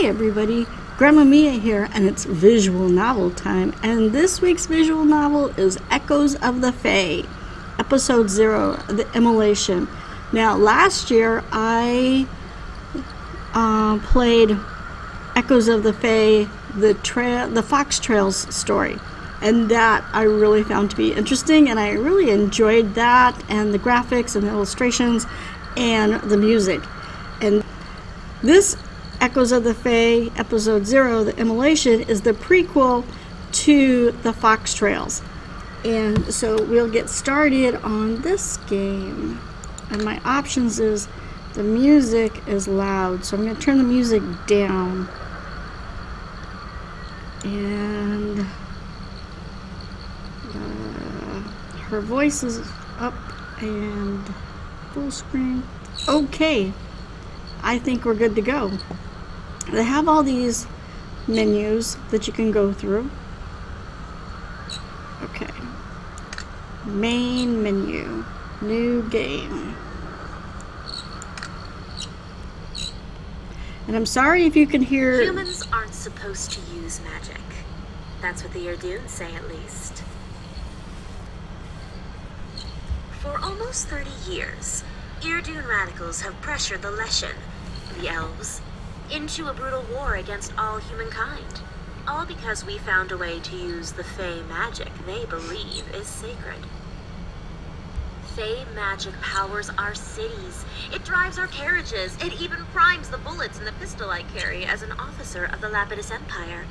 Hey everybody, Grandma Mia here, and it's visual novel time, and this week's visual novel is Echoes of the Fae, Episode 0, The Immolation. Now, last year I played Echoes of the Fae, the Fox Trails story, and that I really found to be interesting, and I really enjoyed that, and the graphics and the illustrations and the music. And this Echoes of the Fae, Episode 0, The Immolation, is the prequel to the Fox Trails. And so we'll get started on this game. And my options is the music is loud, so I'm going to turn the music down. And her voice is up and full screen. Okay, I think we're good to go. They have all these menus that you can go through. Okay. Main menu. New game. And I'm sorry if you can hear... Humans aren't supposed to use magic. That's what the Irdunes say, at least. For almost 30 years, Irdune radicals have pressured the Leshen, the elves, into a brutal war against all humankind. All because we found a way to use the Fae magic they believe is sacred. Fae magic powers our cities. It drives our carriages. It even primes the bullets in the pistol I carry as an officer of the Lapidus Empire.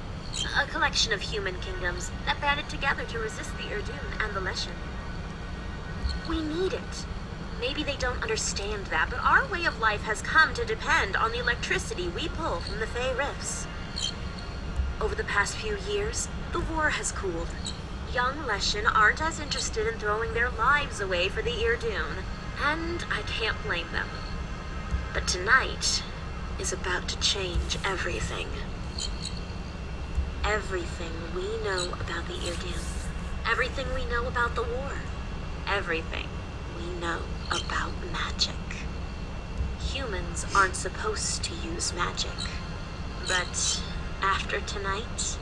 A collection of human kingdoms that banded together to resist the Irdune and the Leshen. We need it. Maybe they don't understand that, but our way of life has come to depend on the electricity we pull from the Fae rifts. Over the past few years, the war has cooled. Young Leshen aren't as interested in throwing their lives away for the Irdune, and I can't blame them. But tonight is about to change everything. Everything we know about the Irdune. Everything we know about the war. Everything we know about magic. Humans aren't supposed to use magic, but after tonight,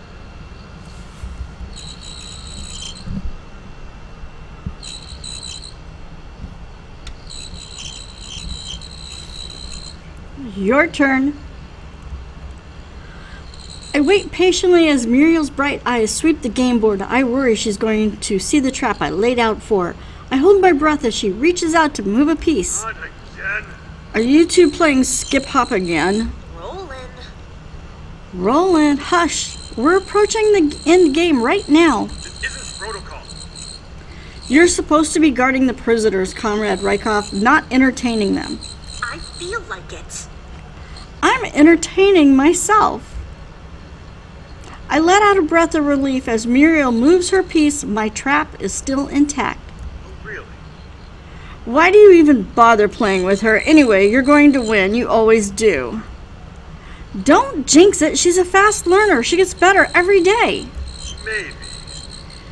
your turn. I wait patiently as Muriel's bright eyes sweep the game board. I worry she's going to see the trap I laid out for her. I hold my breath as she reaches out to move a piece. Not again. Are you two playing skip hop again? Roland, hush. We're approaching the end game right now. This isn't protocol. You're supposed to be guarding the prisoners, Comrade Rykov, not entertaining them. I feel like it. I'm entertaining myself. I let out a breath of relief as Muriel moves her piece. My trap is still intact. Really? Why do you even bother playing with her? Anyway, you're going to win. You always do. Don't jinx it. She's a fast learner. She gets better every day.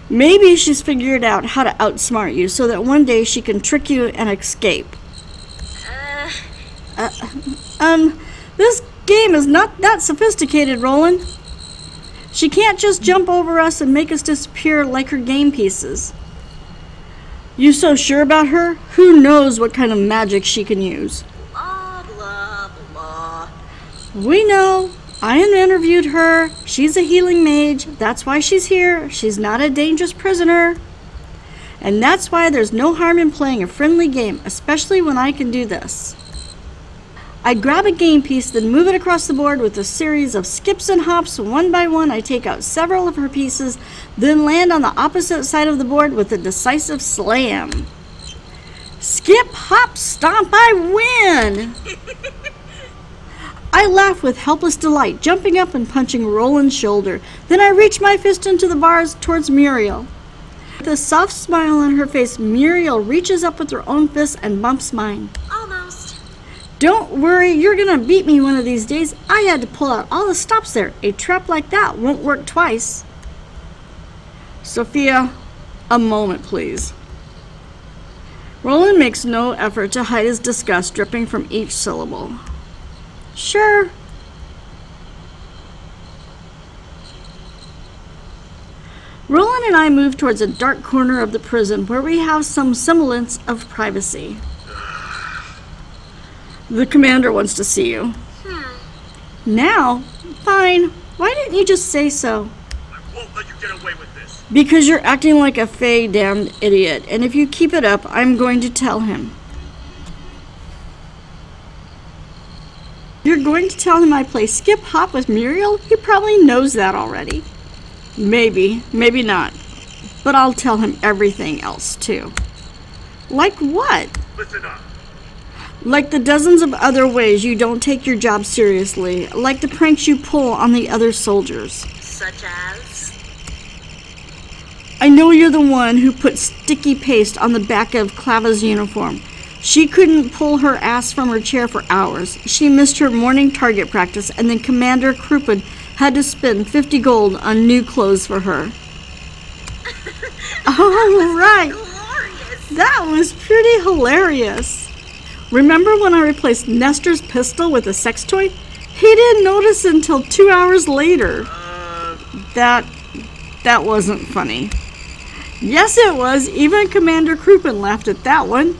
Maybe she's figured out how to outsmart you so that one day she can trick you and escape. This game is not that sophisticated, Roland. She can't just jump over us and make us disappear like her game pieces. You so sure about her? Who knows what kind of magic she can use? Blah, blah, blah. We know. I interviewed her. She's a healing mage. That's why she's here. She's not a dangerous prisoner. And that's why there's no harm in playing a friendly game, especially when I can do this. I grab a game piece, then move it across the board with a series of skips and hops. One by one, I take out several of her pieces, then land on the opposite side of the board with a decisive slam. Skip, hop, stomp, I win! I laugh with helpless delight, jumping up and punching Roland's shoulder. Then I reach my fist into the bars towards Muriel. With a soft smile on her face, Muriel reaches up with her own fist and bumps mine. Almost. Don't worry, you're gonna beat me one of these days. I had to pull out all the stops there. A trap like that won't work twice. Sofya, a moment, please. Roland makes no effort to hide his disgust dripping from each syllable. Sure. Roland and I move towards a dark corner of the prison where we have some semblance of privacy. The commander wants to see you. Now? Fine. Why didn't you just say so? I won't let you get away with this. Because you're acting like a fey damned idiot, and if you keep it up, I'm going to tell him. You're going to tell him I play skip hop with Muriel? He probably knows that already. Maybe, maybe not. But I'll tell him everything else too. Like what? Listen up. Like the dozens of other ways you don't take your job seriously. Like the pranks you pull on the other soldiers. Such as? I know you're the one who put sticky paste on the back of Clava's uniform. She couldn't pull her ass from her chair for hours. She missed her morning target practice, and then Commander Kruppen had to spend 50 gold on new clothes for her. All right. Glorious. That was pretty hilarious. Remember when I replaced Nestor's pistol with a sex toy? He didn't notice until 2 hours later. That wasn't funny. Yes, it was. Even Commander Kruppen laughed at that one.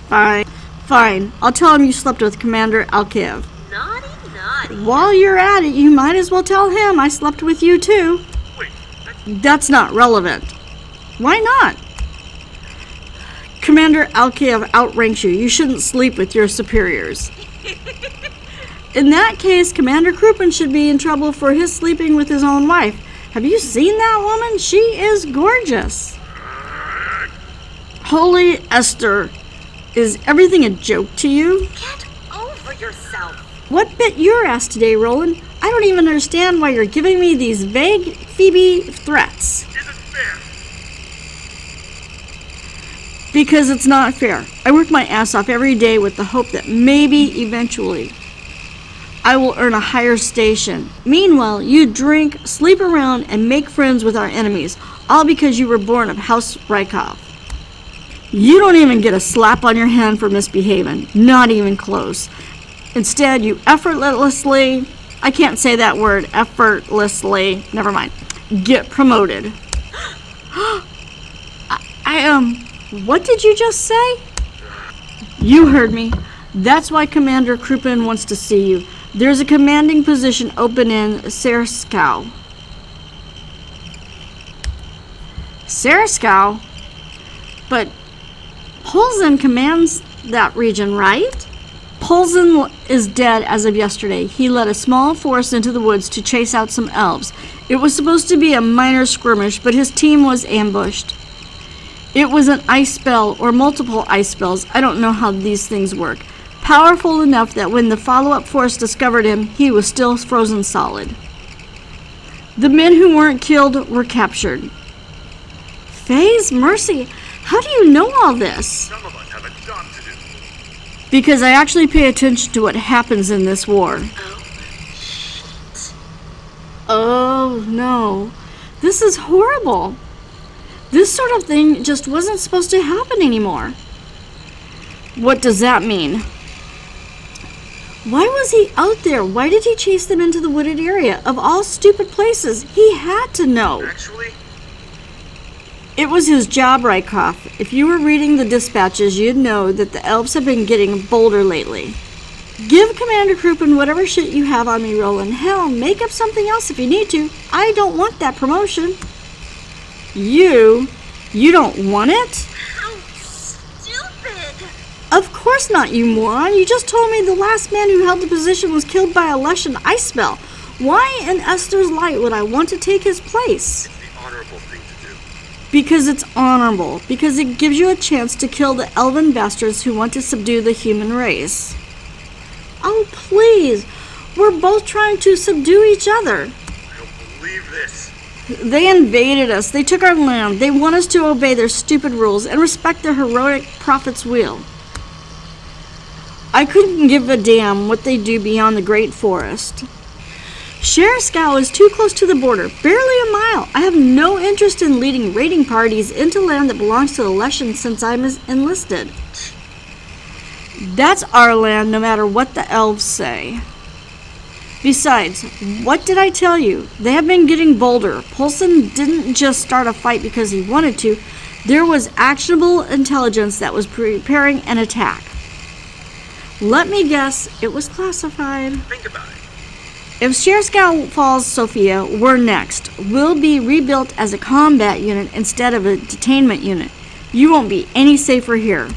Fine. I'll tell him you slept with Commander Alkaev. Naughty. While you're at it, you might as well tell him I slept with you too. Wait, That's not relevant. Why not? Commander Alkaev outranks you. You shouldn't sleep with your superiors. In that case, Commander Kruppen should be in trouble for his sleeping with his own wife. Have you seen that woman? She is gorgeous. Holy Esther. Is everything a joke to you? Get over yourself. What bit your ass today, Roland? I don't even understand why you're giving me these vague Phoebe threats. isn't fair. Because it's not fair. I work my ass off every day with the hope that maybe eventually I will earn a higher station. Meanwhile, you drink, sleep around, and make friends with our enemies, all because you were born of House Rykov. You don't even get a slap on your hand for misbehaving. Not even close. Instead, you effortlessly, I can't say that word, effortlessly, never mind, get promoted. What did you just say? You heard me. That's why Commander Kruppen wants to see you. There's a commanding position open in Serskow. Serskow? But Polzin commands that region, right? Polzin is dead as of yesterday. He led a small force into the woods to chase out some elves. It was supposed to be a minor skirmish, but his team was ambushed. It was an ice spell or multiple ice spells. I don't know how these things work. Powerful enough that when the follow-up force discovered him, he was still frozen solid. The men who weren't killed were captured. Faye's mercy. How do you know all this? Some of us have a job to do. Because I actually pay attention to what happens in this war. Oh, no. This is horrible. This sort of thing just wasn't supposed to happen anymore. What does that mean? Why was he out there? Why did he chase them into the wooded area? Of all stupid places, he had to know. Actually, It was his job, Rykov. If you were reading the dispatches, you'd know that the elves have been getting bolder lately. Give Commander Kruppen whatever shit you have on me, Roland. Hell, make up something else if you need to. I don't want that promotion. You don't want it? How stupid. Of course not, you moron. You just told me the last man who held the position was killed by a Lushan ice spell. Why in Esther's light would I want to take his place? it's the honorable thing to do. Because it's honorable. Because it gives you a chance to kill the elven bastards who want to subdue the human race. Oh, please. We're both trying to subdue each other. I don't believe this. They invaded us. They took our land. They want us to obey their stupid rules and respect their heroic prophet's will. I couldn't give a damn what they do beyond the Great Forest. Serskow is too close to the border, barely a mile. I have no interest in leading raiding parties into land that belongs to the Lushan since I'm enlisted. That's our land, no matter what the elves say. Besides, what did I tell you? They have been getting bolder. Poulsen didn't just start a fight because he wanted to. There was actionable intelligence that was preparing an attack. Let me guess, it was classified. Think about it. If Sherscow falls, Sofya, we're next. We'll be rebuilt as a combat unit instead of a detainment unit. You won't be any safer here.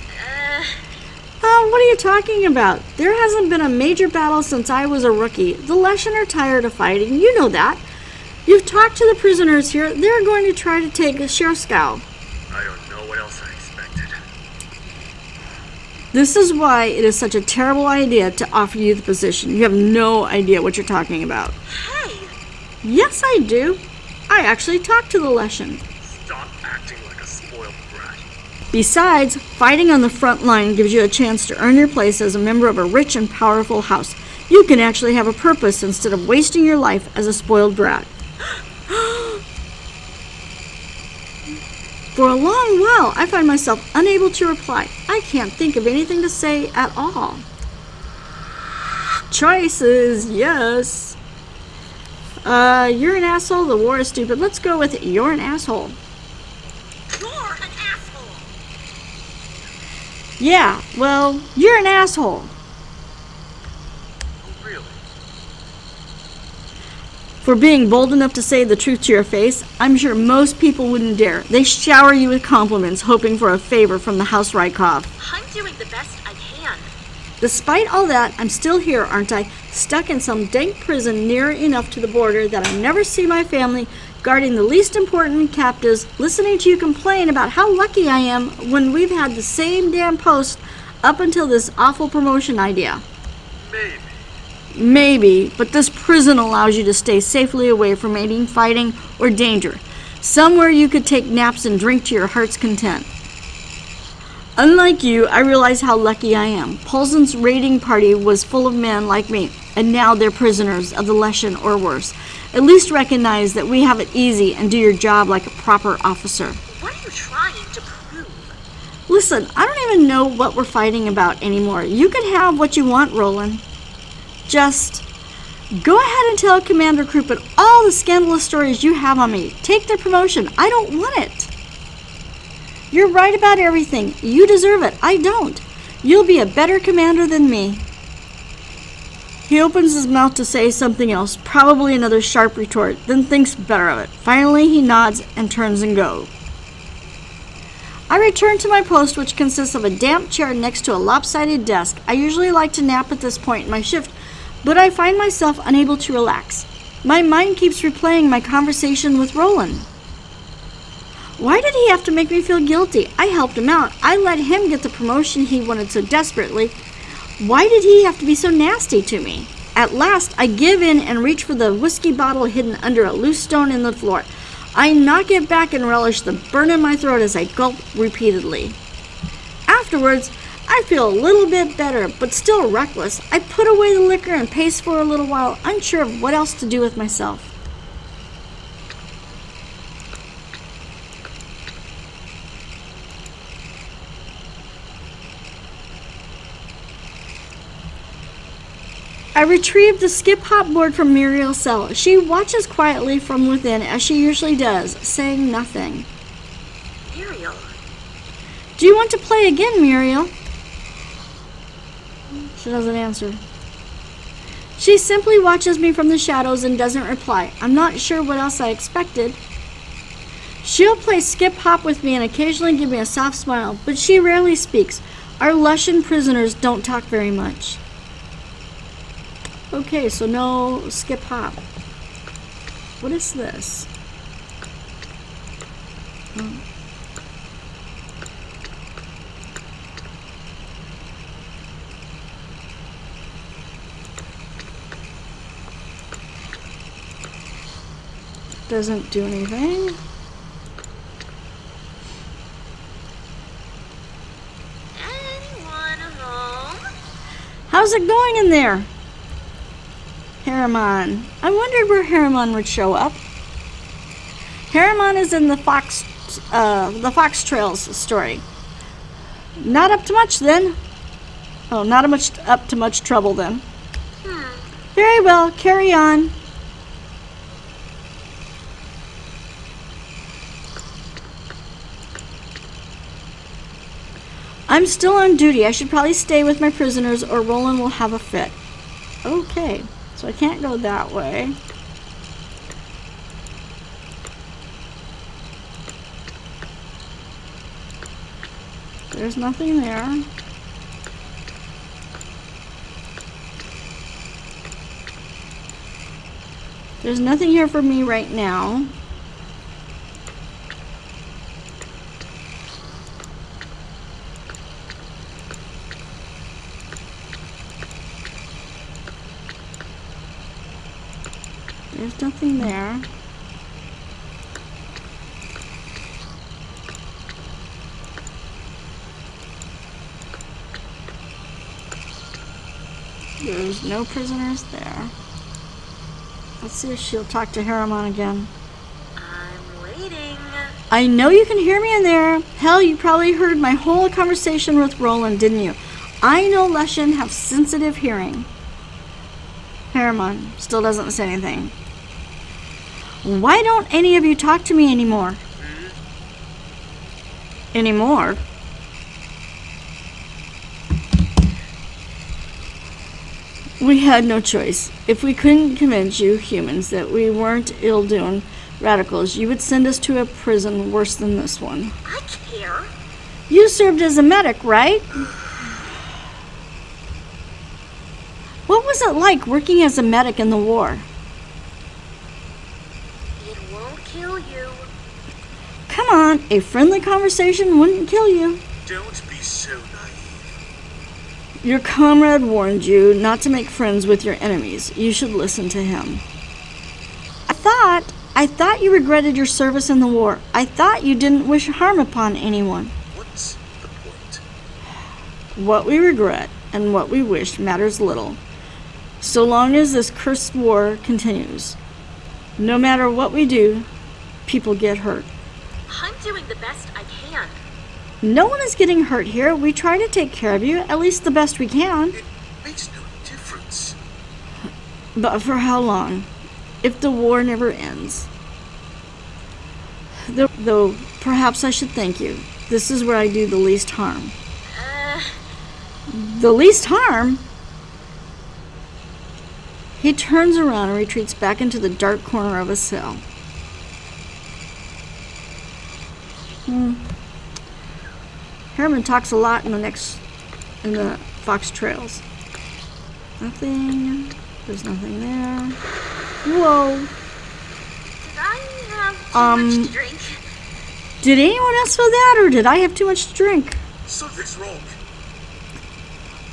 What are you talking about? There hasn't been a major battle since I was a rookie. The Leshen are tired of fighting. You know that. You've talked to the prisoners here. They're going to try to take Sherscow. I don't know what else I expected. This is why it is such a terrible idea to offer you the position. You have no idea what you're talking about. Hey! Yes, I do. I actually talked to the Leshen. Stop acting like a spoiled brat. Besides, fighting on the front line gives you a chance to earn your place as a member of a rich and powerful house. You can actually have a purpose instead of wasting your life as a spoiled brat. For a long while, I find myself unable to reply. I can't think of anything to say at all. Choices, yes. You're an asshole, the war is stupid. Let's go with you're an asshole. You're an asshole! Yeah, well, you're an asshole. Oh, really? For being bold enough to say the truth to your face, I'm sure most people wouldn't dare. They shower you with compliments, hoping for a favor from the House Rykov. I'm doing the best I can. Despite all that, I'm still here, aren't I? Stuck in some dank prison near enough to the border that I never see my family, guarding the least important captives, listening to you complain about how lucky I am when we've had the same damn post up until this awful promotion idea. Maybe, but this prison allows you to stay safely away from any fighting or danger. Somewhere you could take naps and drink to your heart's content. Unlike you, I realize how lucky I am. Poulsen's raiding party was full of men like me, and now they're prisoners of the Leshen or worse. At least recognize that we have it easy and do your job like a proper officer. What are you trying to prove? Listen, I don't even know what we're fighting about anymore. You can have what you want, Roland. Just go ahead and tell Commander Crouppen all the scandalous stories you have on me. Take the promotion. I don't want it. You're right about everything. You deserve it. I don't. You'll be a better commander than me. He opens his mouth to say something else, probably another sharp retort, then thinks better of it. Finally, he nods and turns and goes. I return to my post, which consists of a damp chair next to a lopsided desk. I usually like to nap at this point in my shift, but I find myself unable to relax. My mind keeps replaying my conversation with Roland. Why did he have to make me feel guilty? I helped him out. I let him get the promotion he wanted so desperately. Why did he have to be so nasty to me? At last, I give in and reach for the whiskey bottle hidden under a loose stone in the floor. I knock it back and relish the burn in my throat as I gulp repeatedly. Afterwards, I feel a little bit better, but still reckless. I put away the liquor and pace for a little while, unsure of what else to do with myself. I retrieve the skip-hop board from Muriel's cell. She watches quietly from within, as she usually does, saying nothing. Muriel. Do you want to play again, Muriel? She doesn't answer. She simply watches me from the shadows and doesn't reply. I'm not sure what else I expected. She'll play skip-hop with me and occasionally give me a soft smile, but she rarely speaks. Our Leshen prisoners don't talk very much. Okay, so no skip hop. What is this? Oh. Doesn't do anything. Anyone home? How's it going in there? Harriman. I wondered where Harriman would show up. Harriman is in the Fox Trails story. Not up to much then. Oh, not up to much trouble then. Very well, carry on. I'm still on duty. I should probably stay with my prisoners or Roland will have a fit. Okay, so I can't go that way. There's nothing there. There's nothing here for me right now. There's nothing there. There's no prisoners there. Let's see if she'll talk to Harriman again. I'm waiting. I know you can hear me in there. Hell, you probably heard my whole conversation with Roland, didn't you? I know Leshen have sensitive hearing. Harriman still doesn't say anything. Why don't any of you talk to me anymore? Anymore? We had no choice. If we couldn't convince you humans that we weren't ill-doing radicals, you would send us to a prison worse than this one. I care. You served as a medic, right? What was it like working as a medic in the war? It won't kill you. Come on, a friendly conversation wouldn't kill you. Don't be so naive. Your comrade warned you not to make friends with your enemies. You should listen to him. I thought you regretted your service in the war. I thought you didn't wish harm upon anyone. What's the point? What we regret and what we wish matters little, so long as this cursed war continues. No matter what we do, people get hurt. I'm doing the best I can. No one is getting hurt here. We try to take care of you, at least the best we can. It makes no difference. But for how long? If the war never ends. Though perhaps I should thank you. This is where I do the least harm. The least harm? He turns around and retreats back into the dark corner of a cell. Harriman talks a lot in the Fox Trails. Nothing. There's nothing there. Whoa. Did I have too much to drink? Did anyone else feel that, or did I have too much to drink? Something's wrong.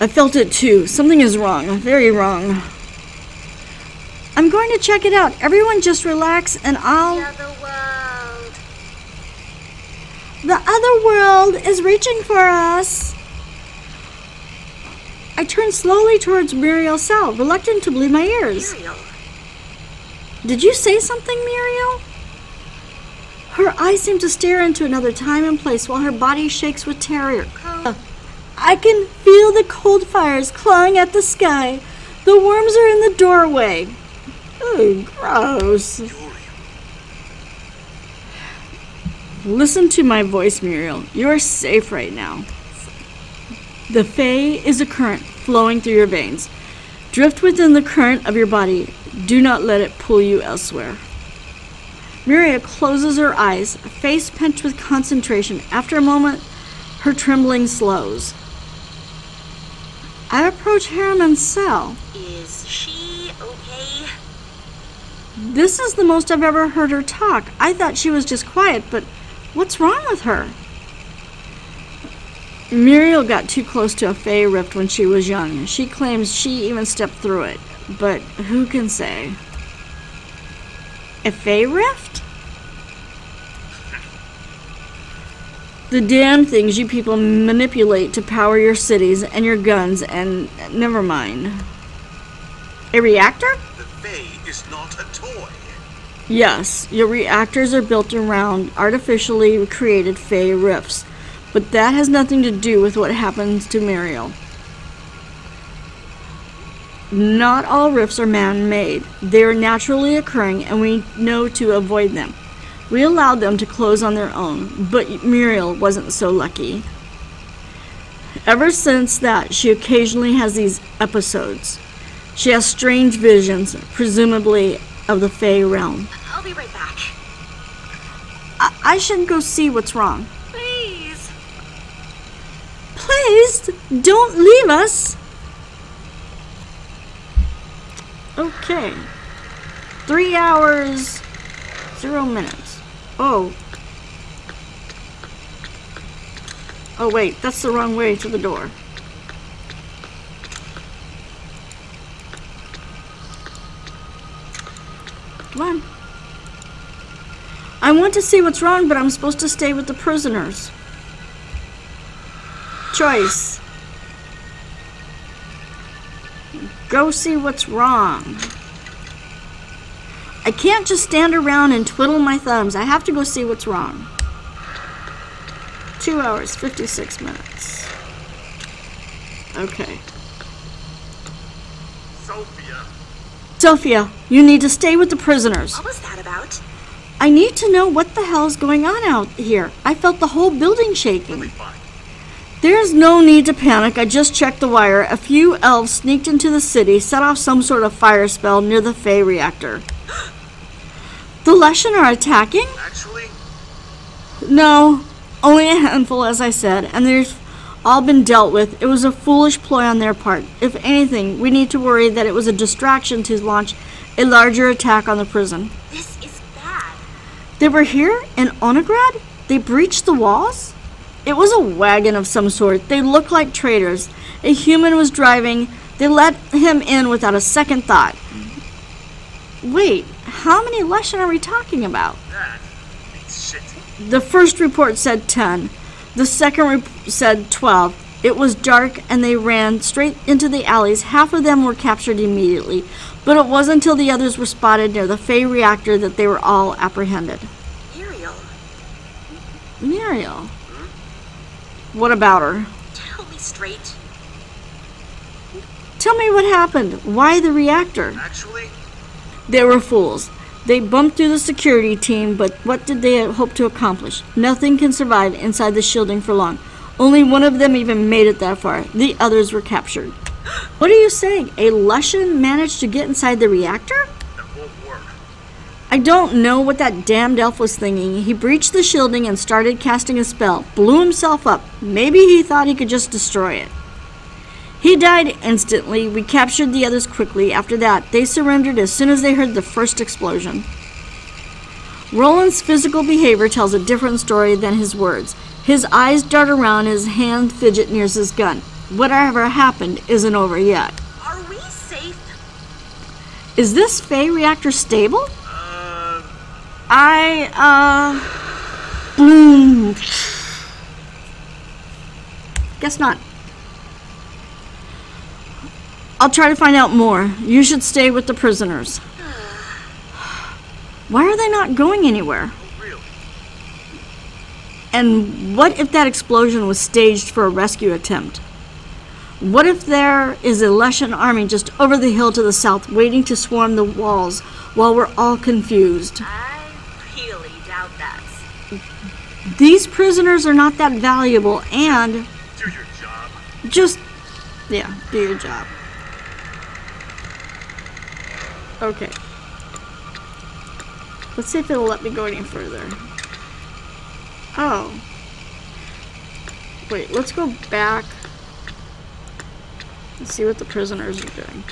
I felt it too. Something is wrong. Very wrong. I'm going to check it out. Everyone just relax and I'll... The other world. The other world is reaching for us. I turned slowly towards Muriel's cell, reluctant to believe my ears. Muriel. Did you say something, Muriel? Her eyes seem to stare into another time and place while her body shakes with terror. I can feel the cold fires clawing at the sky. The worms are in the doorway. Oh, gross. Listen to my voice, Muriel. You are safe right now. The Fae is a current flowing through your veins. Drift within the current of your body. Do not let it pull you elsewhere. Muriel closes her eyes, face pinched with concentration. After a moment, her trembling slows. I approach Harriman's cell. Is she okay? This is the most I've ever heard her talk. I thought she was just quiet, but what's wrong with her? Muriel got too close to a Fae rift when she was young. She claims she even stepped through it, but who can say? A Fae rift? The damn things you people manipulate to power your cities and your guns and... never mind. A reactor? The Fae is not a toy. Yes, your reactors are built around artificially created Fae rifts, but that has nothing to do with what happens to Muriel. Not all rifts are man-made. They are naturally occurring, and we know to avoid them. We allowed them to close on their own, but Muriel wasn't so lucky. Ever since that, she occasionally has these episodes. She has strange visions, presumably of the Fey realm. I'll be right back. I should go see what's wrong. Please. Please, don't leave us. Okay. 3 hours, 0 minutes. Oh. Oh wait, that's the wrong way to the door. Come on. I want to see what's wrong, but I'm supposed to stay with the prisoners. Choice. Go see what's wrong. I can't just stand around and twiddle my thumbs. I have to go see what's wrong. 2 hours, 56 minutes. Okay. Sofya, you need to stay with the prisoners. What was that about? I need to know what the hell is going on out here. I felt the whole building shaking. There's no need to panic. I just checked the wire. A few elves sneaked into the city, set off some sort of fire spell near the Fey reactor. The Leshen are attacking? Actually? No, only a handful, as I said, and they've all been dealt with. It was a foolish ploy on their part. If anything, we need to worry that it was a distraction to launch a larger attack on the prison. This is bad. They were here in Onegrad? They breached the walls? It was a wagon of some sort. They looked like traitors. A human was driving. They let him in without a second thought. Wait, how many Leshen are we talking about? That means shit. The first report said 10. The second said 12. It was dark and they ran straight into the alleys. Half of them were captured immediately. But it wasn't until the others were spotted near the Fey reactor that they were all apprehended. Muriel? What about her? Tell me straight. Tell me what happened. Why the reactor? Actually? They were fools. They bumped through the security team, but what did they hope to accomplish? Nothing can survive inside the shielding for long. Only one of them even made it that far. The others were captured. What are you saying? A Leshen managed to get inside the reactor? That won't work. I don't know what that damned elf was thinking. He breached the shielding and started casting a spell. Blew himself up. Maybe he thought he could just destroy it. He died instantly. We captured the others quickly. After that, they surrendered as soon as they heard the first explosion. Roland's physical behavior tells a different story than his words. His eyes dart around, his hand fidget near his gun. Whatever happened isn't over yet. Are we safe? Is this Fey reactor stable? Boom. Guess not. I'll try to find out more. You should stay with the prisoners. Why are they not going anywhere? Really? And what if that explosion was staged for a rescue attempt? What if there is a Leshen army just over the hill to the south waiting to swarm the walls while we're all confused? I really doubt that. These prisoners are not that valuable and... Do your job. Just... yeah, do your job. Okay. Let's see if it'll let me go any further. Oh. Wait, let's go back. Let's see what the prisoners are doing.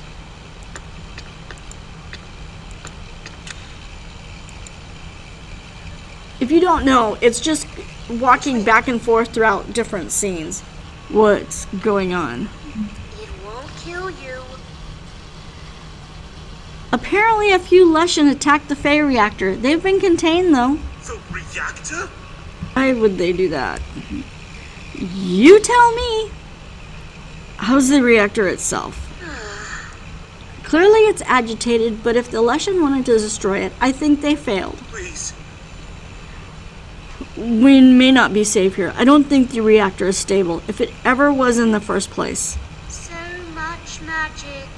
If you don't know, it's just walking back and forth throughout different scenes. What's going on? It won't kill you. Apparently a few Leshen attacked the Fey reactor. They've been contained though. The reactor? Why would they do that? You tell me. How's the reactor itself? Clearly it's agitated, but if the Leshen wanted to destroy it, I think they failed. Please. We may not be safe here. I don't think the reactor is stable, if it ever was in the first place. So much magic.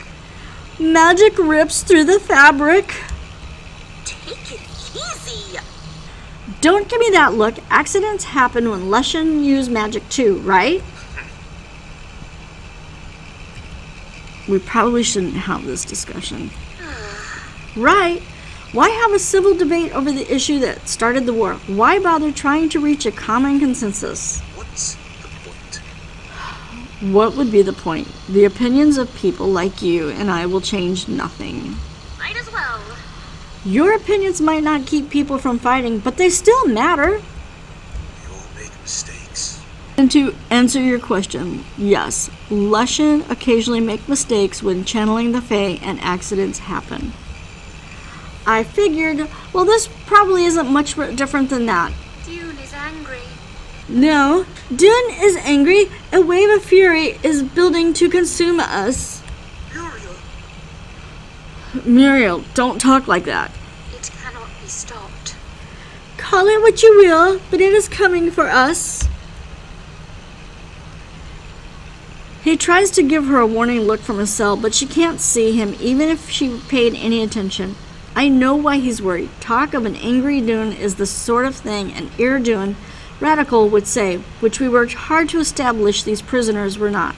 Magic rips through the fabric. Take it easy. Don't give me that look. Accidents happen when Lushan use magic too, right? We probably shouldn't have this discussion. Right. Why have a civil debate over the issue that started the war? Why bother trying to reach a common consensus? What's the point? What would be the point? The opinions of people like you and I will change nothing. Might as well. Your opinions might not keep people from fighting, but they still matter. We all make mistakes. And to answer your question, yes, Lushan occasionally make mistakes when channeling the Fae and accidents happen. I figured, well, this probably isn't much different than that. Dune is angry. No, Dune is angry. A wave of fury is building to consume us. Muriel! Muriel, don't talk like that. It cannot be stopped. Call it what you will, but it is coming for us. He tries to give her a warning look from his cell, but she can't see him, even if she paid any attention. I know why he's worried. Talk of an angry Dune is the sort of thing an Dune radical would say, which we worked hard to establish these prisoners were not.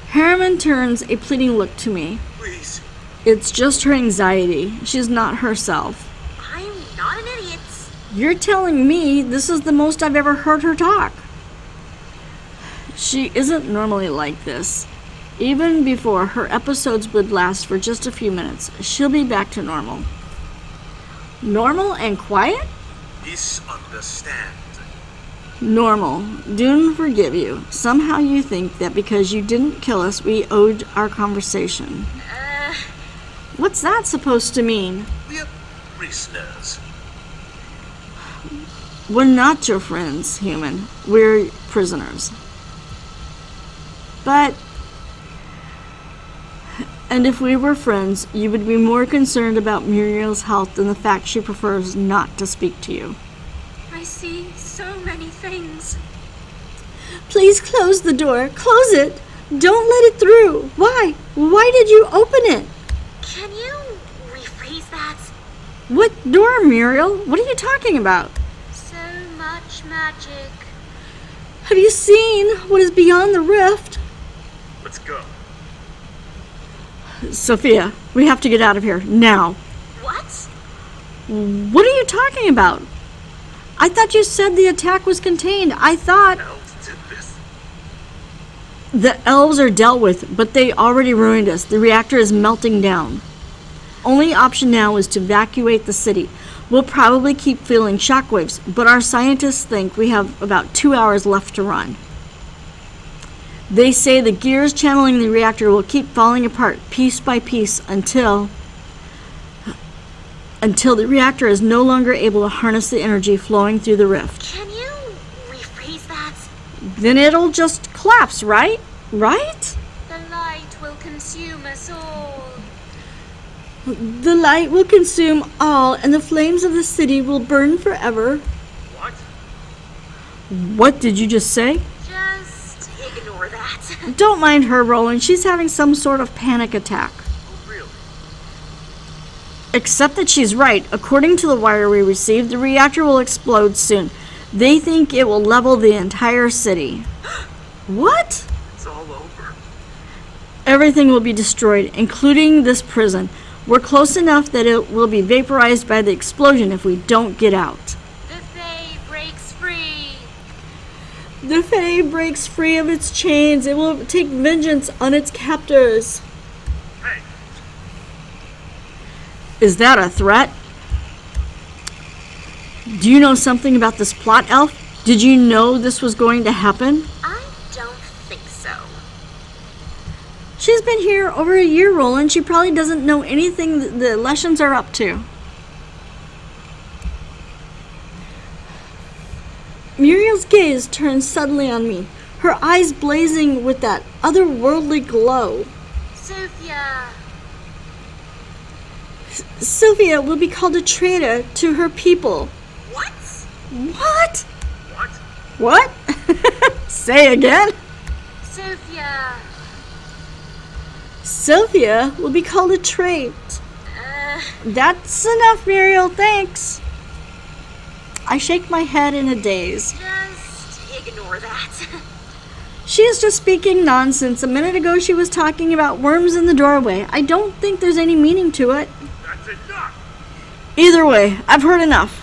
Harriman turns a pleading look to me. Please. It's just her anxiety. She's not herself. I'm not an idiot. You're telling me this is the most I've ever heard her talk. She isn't normally like this. Even before, her episodes would last for just a few minutes. She'll be back to normal. Normal and quiet? Misunderstand. Normal. Dune, forgive you. Somehow you think that because you didn't kill us, we owed our conversation. What's that supposed to mean? We're prisoners. We're not your friends, human. We're prisoners. But... And if we were friends, you would be more concerned about Muriel's health than the fact she prefers not to speak to you. I see so many things. Please close the door. Close it. Don't let it through. Why? Why did you open it? Can you rephrase that? What door, Muriel? What are you talking about? So much magic. Have you seen what is beyond the rift? Let's go. Sofya, we have to get out of here, now. What? What are you talking about? I thought you said the attack was contained. I thought... Elves did this. The elves are dealt with, but they already ruined us. The reactor is melting down. Only option now is to evacuate the city. We'll probably keep feeling shockwaves, but our scientists think we have about 2 hours left to run. They say the gears channeling the reactor will keep falling apart piece by piece until the reactor is no longer able to harness the energy flowing through the rift. Can you rephrase that? Then it'll just collapse, right? Right? The light will consume us all. The light will consume all, and the flames of the city will burn forever. What? What did you just say? Just ignore that. Don't mind her, Roland. She's having some sort of panic attack. Oh, really? Except that she's right. According to the wire we received, the reactor will explode soon. They think it will level the entire city. What? It's all over. Everything will be destroyed, including this prison. We're close enough that it will be vaporized by the explosion if we don't get out. The Fae breaks free. The Fae breaks free of its chains. It will take vengeance on its captors. Hey, Is that a threat? Do you know something about this plot, Elf? Did you know this was going to happen? I don't think so. She's been here over a year, Roland. She probably doesn't know anything the Leshens are up to. Muriel's gaze turns suddenly on me, her eyes blazing with that otherworldly glow. Sofya. Sofya will be called a traitor to her people. What? What? what? What? Say again? Sofya. Sofya will be called a trait. That's enough, Muriel, thanks. I shake my head in a daze. Just ignore that. She is just speaking nonsense. A minute ago she was talking about worms in the doorway. I don't think there's any meaning to it. That's enough! Either way, I've heard enough.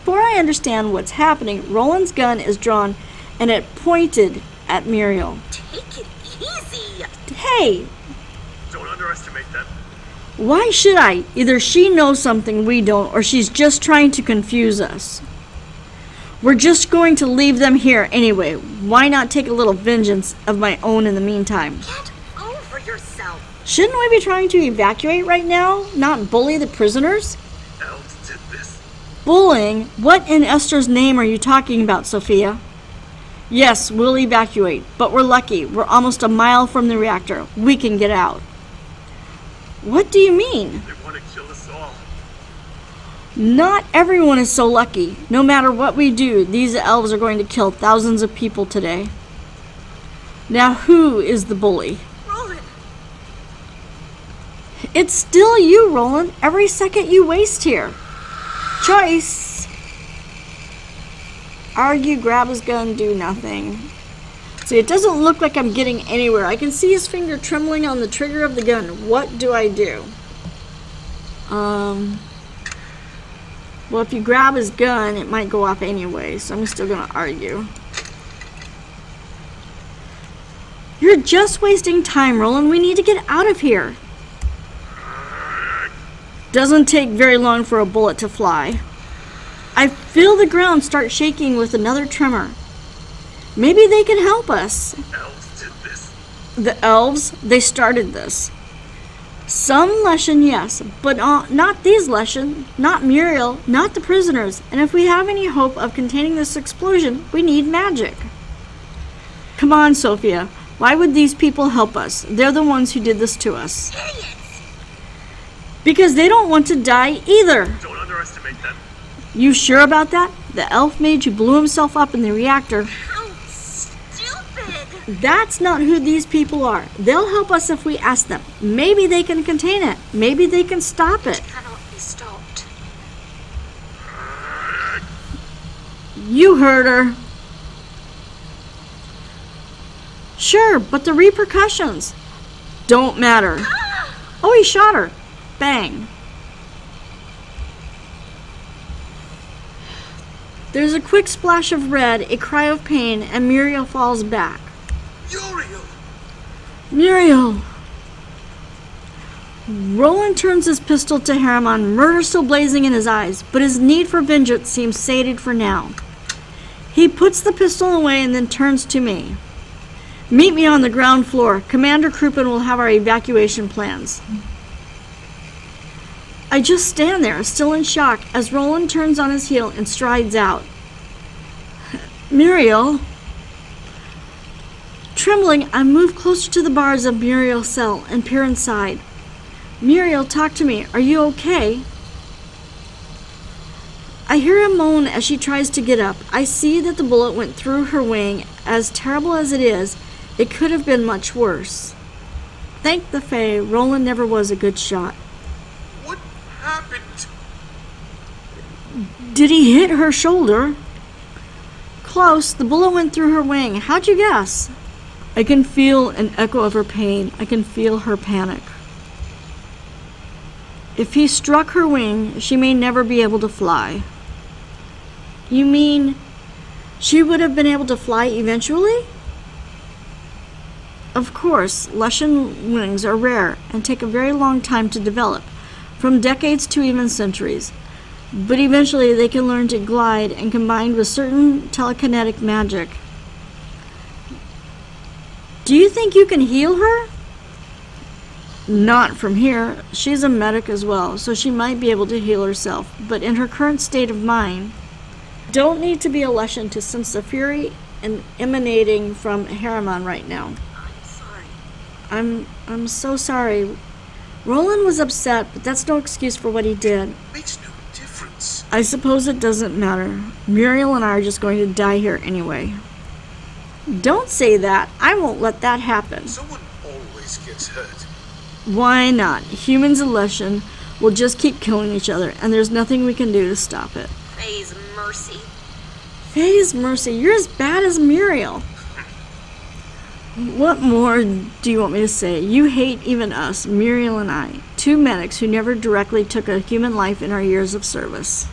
Before I understand what's happening, Roland's gun is drawn and it pointed at Muriel. Take it easy. Hey, Don't underestimate them. why should I? Either she knows something we don't, or she's just trying to confuse us. We're just going to leave them here anyway. Why not take a little vengeance of my own in the meantime? Get over yourself. Shouldn't we be trying to evacuate right now, not bully the prisoners? Elves did this. Bullying? What in Esther's name are you talking about, Sofya? Yes, we'll evacuate, but we're lucky. We're almost a mile from the reactor. We can get out. What do you mean? They want to kill us all. Not everyone is so lucky. No matter what we do, these elves are going to kill thousands of people today. Now who is the bully? Roland. It's still you, Roland. Every second you waste here. Choice. Argue, grab his gun, do nothing. See, it doesn't look like I'm getting anywhere. I can see his finger trembling on the trigger of the gun. What do I do? Well, if you grab his gun, it might go off anyway, so I'm still gonna argue. You're just wasting time, Roland. We need to get out of here. Doesn't take very long for a bullet to fly. I feel the ground start shaking with another tremor. Maybe they can help us. Elves did this. The elves, they started this. Some Leshen, yes, but not these Leshen, not Muriel, not the prisoners. And if we have any hope of containing this explosion, we need magic. Come on, Sofya. Why would these people help us? They're the ones who did this to us. Idiots. Because they don't want to die either. Don't underestimate them. You sure about that? The elf mage who blew himself up in the reactor. How stupid. That's not who these people are. They'll help us if we ask them. Maybe they can contain it. Maybe they can stop it. Cannot be stopped. You heard her. Sure, but the repercussions don't matter. Oh, he shot her. Bang. There's a quick splash of red, a cry of pain, and Muriel falls back. Uriel! Muriel! Roland turns his pistol to Harriman, murder still blazing in his eyes, but his need for vengeance seems sated for now. He puts the pistol away and then turns to me. Meet me on the ground floor. Commander Kruppen will have our evacuation plans. I just stand there, still in shock, as Roland turns on his heel and strides out. Muriel. Trembling, I move closer to the bars of Muriel's cell and peer inside. Muriel, talk to me. Are you okay? I hear a moan as she tries to get up. I see that the bullet went through her wing. As terrible as it is, it could have been much worse. Thank the Fae, Roland never was a good shot. What happened? Did he hit her shoulder? Close. The bullet went through her wing. How'd you guess? I can feel an echo of her pain. I can feel her panic. If he struck her wing, she may never be able to fly. You mean she would have been able to fly eventually? Of course, Leshen wings are rare and take a very long time to develop, from decades to even centuries. But eventually they can learn to glide and combined with certain telekinetic magic. Do you think you can heal her? Not from here. She's a medic as well, so she might be able to heal herself. But in her current state of mind, don't need to be a Leshen to sense the fury emanating from Harriman right now. I'm sorry. I'm so sorry. Roland was upset, but that's no excuse for what he did. Makes no difference. I suppose it doesn't matter. Muriel and I are just going to die here anyway. Don't say that. I won't let that happen. Someone always always gets hurt. Why not? Humans and Lushan will just keep killing each other, and there's nothing we can do to stop it. Faye's mercy. Faye's mercy. You're as bad as Muriel. What more do you want me to say? You hate even us, Muriel and I, two medics who never directly took a human life in our years of service.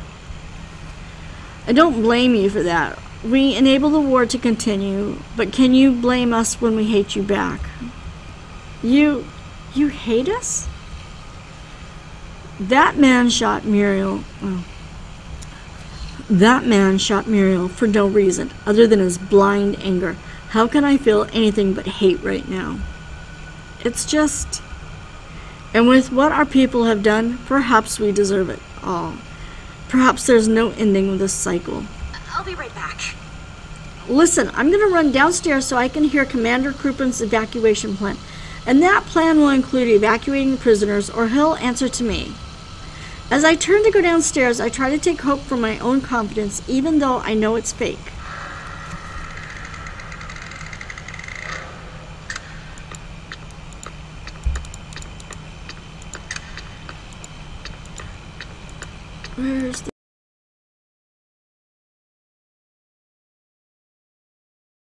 I don't blame you for that. We enable the war to continue, but can you blame us when we hate you back? You hate us? That man shot Muriel. Oh. That man shot Muriel for no reason other than his blind anger. How can I feel anything but hate right now? It's just... And with what our people have done, perhaps we deserve it all. Perhaps there's no ending with this cycle. I'll be right back. Listen, I'm going to run downstairs so I can hear Commander Krupin's evacuation plan. And that plan will include evacuating the prisoners, or he'll answer to me. As I turn to go downstairs, I try to take hope from my own confidence, even though I know it's fake. Where's the